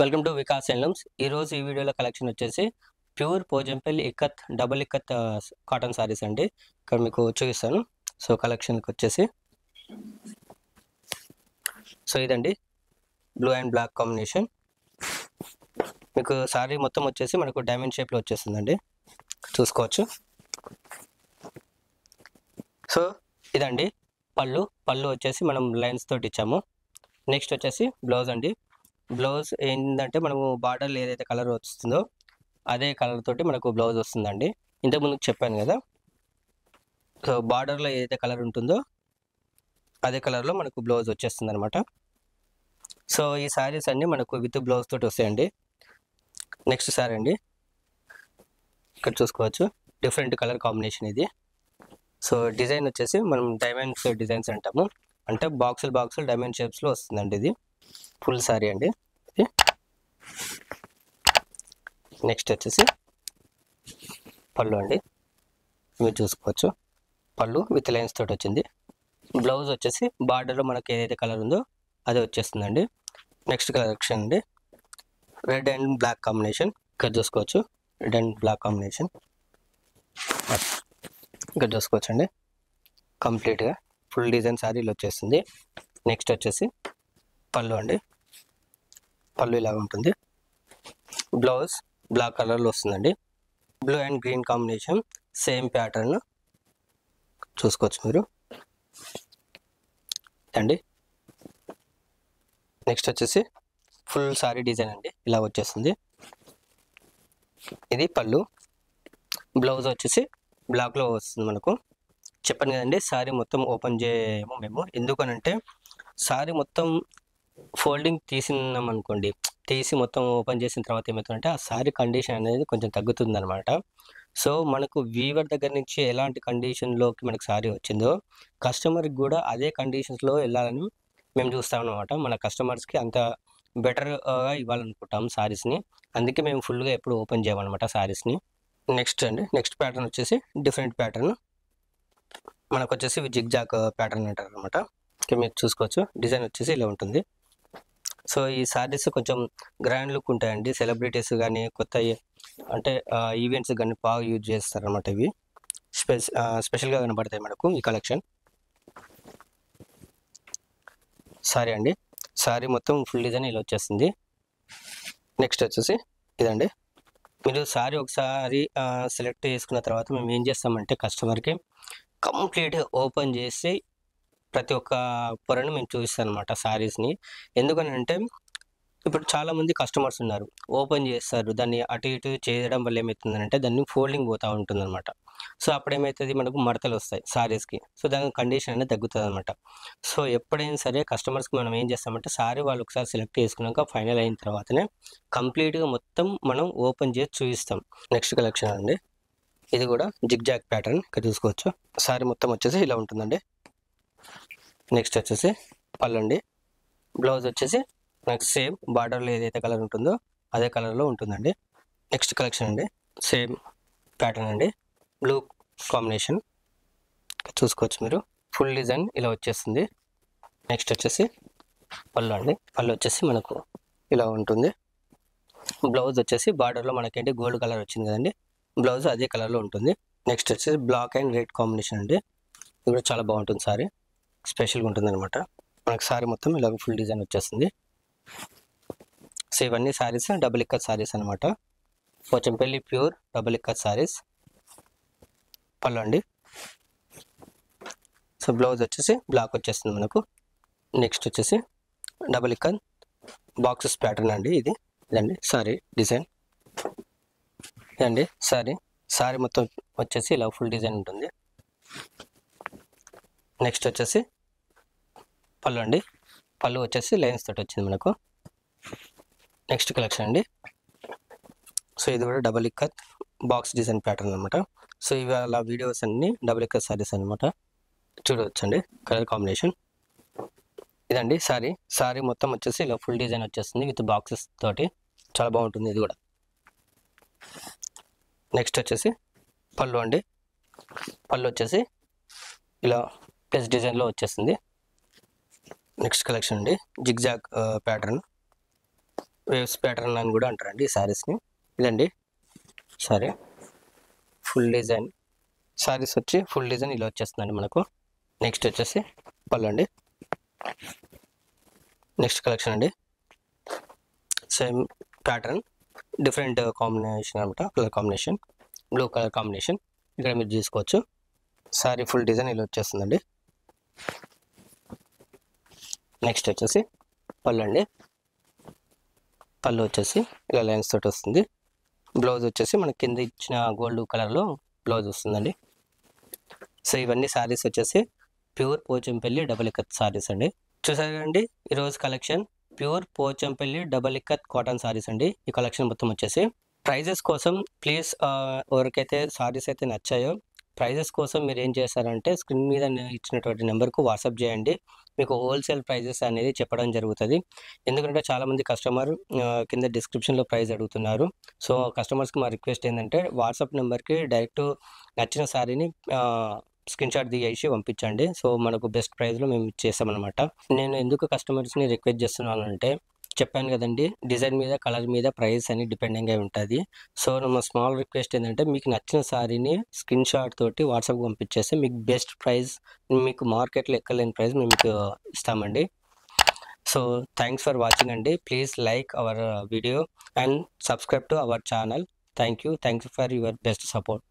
Welcome to Vikas handlooms. ఈరోజు ఈ వీడియోలో కలెక్షన్ వచ్చేసి pure Pochampally ikat double ikat cotton saris అండి. ఇక్కడ మీకు చూపిస్తాను. సో కలెక్షన్కి వచ్చేసి ఇదండి బ్లూ అండ్ బ్లాక్ కాంబినేషన్. మీకు సారీ మొత్తం వచ్చేసి మనకు డైమండ్ షేప్లో వచ్చేస్తుందండి, చూసుకోవచ్చు. సో ఇదండి పళ్ళు వచ్చేసి మనం లైన్స్ తోటి ఇచ్చాము. నెక్స్ట్ వచ్చేసి బ్లౌజ్ అండి. బ్లౌజ్ ఏంటంటే మనము బార్డర్లో ఏదైతే కలర్ వస్తుందో అదే కలర్ తోటి మనకు బ్లౌజ్ వస్తుందండి. ఇంతకుముందు చెప్పాను కదా, సో బార్డర్లో ఏదైతే కలర్ ఉంటుందో అదే కలర్లో మనకు బ్లౌజ్ వచ్చేస్తుంది అనమాట. సో ఈ శారీస్ అన్నీ మనకు విత్ బ్లౌజ్ తోటి వస్తాయండి. నెక్స్ట్ శారీ అండి, ఇక్కడ చూసుకోవచ్చు డిఫరెంట్ కలర్ కాంబినేషన్ ఇది. సో డిజైన్ వచ్చేసి మనం డైమండ్స్ డిజైన్స్ అంటాము, అంటే బాక్సులు డైమండ్ షేప్స్లో వస్తుందండి. ఇది ఫుల్ శారీ అండి ఇది. నెక్స్ట్ వచ్చేసి పళ్ళు అండి, మీరు చూసుకోవచ్చు పళ్ళు విత్ లైన్స్ తోటి వచ్చింది. బ్లౌజ్ వచ్చేసి బార్డర్లో మనకి ఏదైతే కలర్ ఉందో అదే వచ్చేస్తుందండి. నెక్స్ట్ కలెక్షన్ అండి, రెడ్ అండ్ బ్లాక్ కాంబినేషన్. ఇక్కడ చూసుకోవచ్చు రెడ్ అండ్ బ్లాక్ కాంబినేషన్, ఇక్కడ చూసుకోవచ్చు అండి. కంప్లీట్గా ఫుల్ డిజైన్ శారీలో వచ్చేస్తుంది. నెక్స్ట్ వచ్చేసి పళ్ళు అండి, పళ్ళు ఇలాగ ఉంటుంది. బ్లౌజ్ బ్లాక్ కలర్లో వస్తుందండి. Blue and green combination, same pattern చూసుకోవచ్చు మీరు అండి. నెక్స్ట్ వచ్చేసి ఫుల్ సారీ డిజైన్ అండి, ఇలా వచ్చేస్తుంది. ఇది పళ్ళు. బ్లౌజ్ వచ్చేసి బ్లాక్లో వస్తుంది మనకు. చెప్పాను కదండి, సారీ మొత్తం ఓపెన్ చేయము మేము. ఎందుకనంటే సారీ మొత్తం ఫోల్డింగ్ తీసినాం అనుకోండి, తీసి మొత్తం ఓపెన్ చేసిన తర్వాత ఏమవుతుందంటే ఆ సారీ కండిషన్ అనేది కొంచెం తగ్గుతుంది అనమాట. సో మనకు వీవర్ దగ్గర నుంచి ఎలాంటి కండిషన్లోకి మనకు సారీ వచ్చిందో కస్టమర్కి కూడా అదే కండిషన్స్లో వెళ్ళాలని మేము చూస్తాం అనమాట. మన కస్టమర్స్కి అంత బెటర్గా ఇవ్వాలనుకుంటాం సారీస్ని. అందుకే మేము ఫుల్గా ఎప్పుడు ఓపెన్ చేయమన్నమాట సారీస్ని. నెక్స్ట్ అండి, నెక్స్ట్ ప్యాటర్న్ వచ్చేసి డిఫరెంట్ ప్యాటర్న్. మనకు వచ్చేసి జిగ్జాగ్ ప్యాటర్న్ అంటారు అనమాట. ఇక్కడ మీరు చూసుకోవచ్చు డిజైన్ వచ్చేసి ఇలా ఉంటుంది. సో ఈ శారీస్ కొంచెం గ్రాండ్ లుక్ ఉంటాయండి. సెలబ్రిటీస్ కానీ కొత్త అంటే ఈవెంట్స్ కానీ బాగా యూజ్ చేస్తారు అనమాట. ఇవి స్పెషల్గా కనబడతాయి మనకు ఈ కలెక్షన్. సారీ అండి, సారీ మొత్తం ఫుల్ డిజైన్ ఇలా వచ్చేస్తుంది. నెక్స్ట్ వచ్చేసి ఇదండి, మీరు సారీ ఒకసారి సెలెక్ట్ చేసుకున్న తర్వాత మేము ఏం చేస్తామంటే కస్టమర్కి కంప్లీట్గా ఓపెన్ చేసి ప్రతి ఒక్క పొరను మేము చూపిస్తాం అనమాట సారీస్ని. ఎందుకని అంటే ఇప్పుడు చాలామంది కస్టమర్స్ ఉన్నారు, ఓపెన్ చేస్తారు, దాన్ని అటు ఇటు చేయడం వల్ల ఏమవుతుందంటే దాన్ని ఫోల్డింగ్ పోతూ ఉంటుంది అనమాట. సో అప్పుడు ఏమవుతుంది, మనకు మడతలు వస్తాయి సారీస్కి. సో దాని కండిషన్ అనేది తగ్గుతుంది అనమాట. సో ఎప్పుడైనా సరే కస్టమర్స్కి మనం ఏం చేస్తామంటే సారీ వాళ్ళు ఒకసారి సెలెక్ట్ చేసుకున్నాక ఫైనల్ అయిన తర్వాతనే కంప్లీట్గా మొత్తం మనం ఓపెన్ చేసి చూపిస్తాం. నెక్స్ట్ కలెక్షన్ అండి, ఇది కూడా జిగ్జాగ్ ప్యాటర్న్. ఇక్కడ చూసుకోవచ్చు సారీ మొత్తం వచ్చేసి ఇలా ఉంటుందండి. నెక్స్ట్ వచ్చేసి పళ్ళు అండి. బ్లౌజ్ వచ్చేసి మనకు సేమ్ బార్డర్లో ఏదైతే కలర్ ఉంటుందో అదే కలర్లో ఉంటుందండి. నెక్స్ట్ కలెక్షన్ అండి, సేమ్ ప్యాటర్న్ అండి, బ్లూ కాంబినేషన్. చూసుకోవచ్చు మీరు ఫుల్ డిజైన్ ఇలా వచ్చేస్తుంది. నెక్స్ట్ వచ్చేసి పళ్ళు అండి. పళ్ళు వచ్చేసి మనకు ఇలా ఉంటుంది. బ్లౌజ్ వచ్చేసి బార్డర్లో మనకేంటి గోల్డ్ కలర్ వచ్చింది కదండి, బ్లౌజ్ అదే కలర్లో ఉంటుంది. నెక్స్ట్ వచ్చేసి బ్లాక్ అండ్ రెడ్ కాంబినేషన్ అండి. ఇది కూడా చాలా బాగుంటుంది సారీ, స్పెషల్గా ఉంటుంది అనమాట. మనకు సారీ మొత్తం ఇలా ఫుల్ డిజైన్ వచ్చేస్తుంది. సో ఇవన్నీ సారీస్ డబుల్ ఇక్కత్ సారీస్ అనమాట, పోచంపల్లి ప్యూర్ డబుల్ ఇక్కత్ సారీస్. పళ్ళు అండి. సో బ్లౌజ్ వచ్చేసి బ్లాక్ వచ్చేస్తుంది మనకు. నెక్స్ట్ వచ్చేసి డబుల్ ఇక్కత్ బాక్సెస్ ప్యాటర్న్ అండి. ఇదండి సారీ డిజైన్. ఇదండి సారీ మొత్తం వచ్చేసి ఇలా ఫుల్ డిజైన్ ఉంటుంది. నెక్స్ట్ వచ్చేసి పళ్ళు అండి. పళ్ళు వచ్చేసి లైన్స్ తోటి వచ్చింది మనకు. నెక్స్ట్ కలెక్షన్ అండి, సో ఇది కూడా double ikat box design pattern అనమాట. సో ఇవాళ వీడియోస్ అన్ని డబుల్ ఇక్కత్ సారీస్ అనమాట, చూడవచ్చండి కలర్ కాంబినేషన్. ఇదండి సారీ మొత్తం వచ్చేసి ఇలా ఫుల్ డిజైన్ వచ్చేస్తుంది విత్ బాక్సెస్ తోటి, చాలా బాగుంటుంది ఇది కూడా. నెక్స్ట్ వచ్చేసి పళ్ళు అండి. పళ్ళు వచ్చేసి ఇలా ప్లస్ డిజైన్లో వచ్చేస్తుంది. నెక్స్ట్ కలెక్షన్ అండి, జిగ్జాగ్ ప్యాటర్న్. వేవ్స్ ప్యాటర్న్ అని కూడా అంటారండి ఈ శారీస్ని. ఇదండి సారీ ఫుల్ డిజైన్. శారీస్ వచ్చి ఫుల్ డిజైన్ ఇలా వచ్చేస్తుందండి మనకు. నెక్స్ట్ వచ్చేసి పళ్ళు అండి. నెక్స్ట్ కలెక్షన్ అండి, సేమ్ ప్యాటర్న్ డిఫరెంట్ కాంబినేషన్ అనమాట. Colour combination blue colour combination ఇక్కడ మీరు చూసుకోవచ్చు. శారీ ఫుల్ డిజైన్ ఇలా వచ్చేస్తుందండి. నెక్స్ట్ వచ్చేసి పళ్ళు అండి. పళ్ళు వచ్చేసి ఇలా లైన్స్ తోటి వస్తుంది. బ్లౌజ్ వచ్చేసి మనకి కింద ఇచ్చిన గోల్డ్ కలర్లో బ్లౌజ్ వస్తుందండి. సో ఇవన్నీ శారీస్ వచ్చేసి ప్యూర్ పోచంపల్లి డబల్ ఇక్కత్ శారీస్ అండి. చూసారు కదండి ఈరోజు collection pure Pochampally double ikat cotton saris అండి. ఈ కలెక్షన్ మొత్తం వచ్చేసి ప్రైజెస్ కోసం ప్లీజ్ ఎవరికైతే శారీస్ అయితే నచ్చాయో ప్రైజెస్ కోసం మీరు ఏం చేస్తారంటే స్క్రీన్ మీద ఇచ్చినటువంటి నెంబర్కు వాట్సాప్ చేయండి. మీకు హోల్సేల్ ప్రైజెస్ అనేది చెప్పడం జరుగుతుంది. ఎందుకంటే చాలామంది కస్టమర్ కింద డిస్క్రిప్షన్లో ప్రైస్ అడుగుతున్నారు. సో కస్టమర్స్కి మా రిక్వెస్ట్ ఏంటంటే వాట్సాప్ నెంబర్కి డైరెక్ట్ నచ్చిన శారీని స్క్రీన్ షాట్ తీసి పంపించండి. సో మనకు బెస్ట్ ప్రైస్లో మేము చేస్తామన్నమాట. నేను ఎందుకు కస్టమర్స్ని రిక్వెస్ట్ చేస్తున్నాను అంటే చెప్పాను కదండి, డిజైన్ మీద కలర్ మీద ప్రైస్ అని డిపెండింగ్ అయి ఉంటుంది. సో మా స్మాల్ రిక్వెస్ట్ ఏంటంటే మీకు నచ్చిన శారీని స్క్రీన్ షాట్ తోటి వాట్సాప్కి పంపించేస్తే మీకు బెస్ట్ ప్రైస్, మీకు మార్కెట్లో ఎక్కలేని ప్రైస్ మేము మీకు ఇస్తామండి. సో థ్యాంక్స్ ఫర్ వాచింగ్ అండి. Please like our video and subscribe to our channel. Thank you for your best support.